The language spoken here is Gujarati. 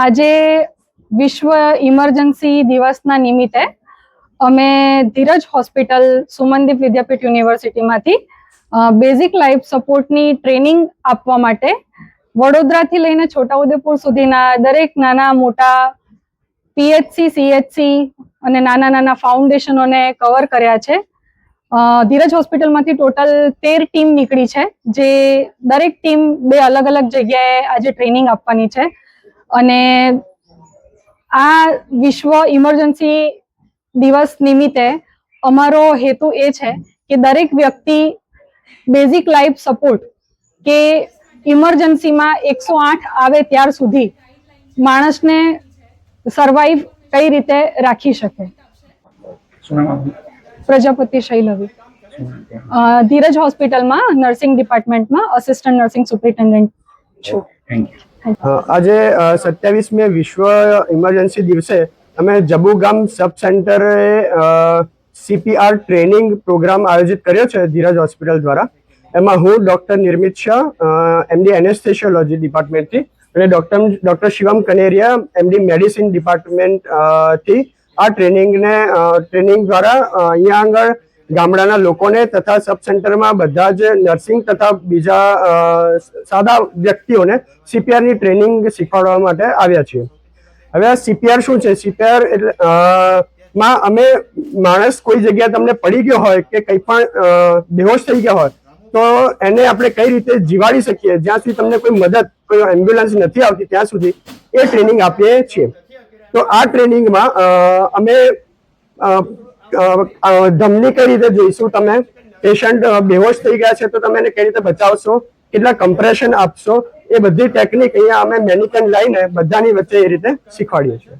આજે વિશ્વ ઇમરજન્સી દિવસના નિમિત્તે અમે ધીરજ હોસ્પિટલ સુમનદીપ વિદ્યાપીઠ યુનિવર્સિટીમાંથી બેઝિક લાઈફ સપોર્ટની ટ્રેનિંગ આપવા માટે વડોદરાથી લઈને છોટાઉદેપુર સુધીના દરેક નાના મોટા પીએચસી, સીએચસી અને નાના નાના ફાઉન્ડેશનોને કવર કર્યા છે. ધીરજ હોસ્પિટલમાંથી ટોટલ 13 ટીમ નીકળી છે, જે દરેક ટીમ 2 અલગ અલગ જગ્યાએ આજે ટ્રેનિંગ આપવાની છે. અને આ વિશ્વ ઇમરજન્સી દિવસ નિમિત્તે અમારો હેતુ એ છે કે દરેક વ્યક્તિ બેઝિક લાઈફ સપોર્ટ કે ઇમરજન્સીમાં 108 આવે ત્યાર સુધી માણસને સર્વાઈવ કઈ રીતે રાખી શકે. પ્રજાપતિ શૈલવી, ધીરજ હોસ્પિટલમાં નર્સિંગ ડિપાર્ટમેન્ટમાં અસિસ્ટન્ટ નર્સિંગ સુપરિન્ટેન્ડન્ટ છું. આજે 27 મે વિશ્વ ઇમરજન્સી દિવસે અમે જબુગામ સબ સેન્ટરે CPR ટ્રેનિંગ પ્રોગ્રામ આયોજિત કર્યો છે ધીરજ હોસ્પિટલ દ્વારા. એમાં હું ડૉક્ટર નિર્મિત શાહ, MD એનેસ્થેશિયોલોજી ડિપાર્ટમેન્ટથી, અને doctor Shivam Kaneria, MD medicine ડિપાર્ટમેન્ટથી આ ટ્રેનિંગ દ્વારા અહીંયા આગળ ગામડાના લોકોને તથા સબ સેન્ટરમાં બધા જ નર્સિંગ તથા બીજા સાદા વ્યક્તિઓને CPRની ટ્રેનિંગ શીખવાડવા માટે આવ્યા છીએ. હવે આ CPR શું છે? CPR એટલે માં અમે માણસ કોઈ જગ્યાએ તમને પડી ગયો હોય કે કંઈ પણ બેહોશ થઈ ગયા હોય તો એને આપણે કઈ રીતે જીવાડી શકીએ, જ્યાં સુધી તમને કોઈ મદદ, કોઈ એમ્બ્યુલન્સ નથી આવતી ત્યાં સુધી એ ટ્રેનિંગ આપીએ છીએ. તો આ ટ્રેનિંગમાં અમે ધમની કઈ રીતે જોઈશું, તમે પેશન્ટ બેહોશ થઈ ગયા છે તો તમે એને કઈ રીતે બચાવશો, કેટલા કમ્પ્રેશન આપશો, એ બધી ટેકનિક અહીંયા અમે મેનિકન લઈને બધાની વચ્ચે એ રીતે શીખવાડીએ છીએ.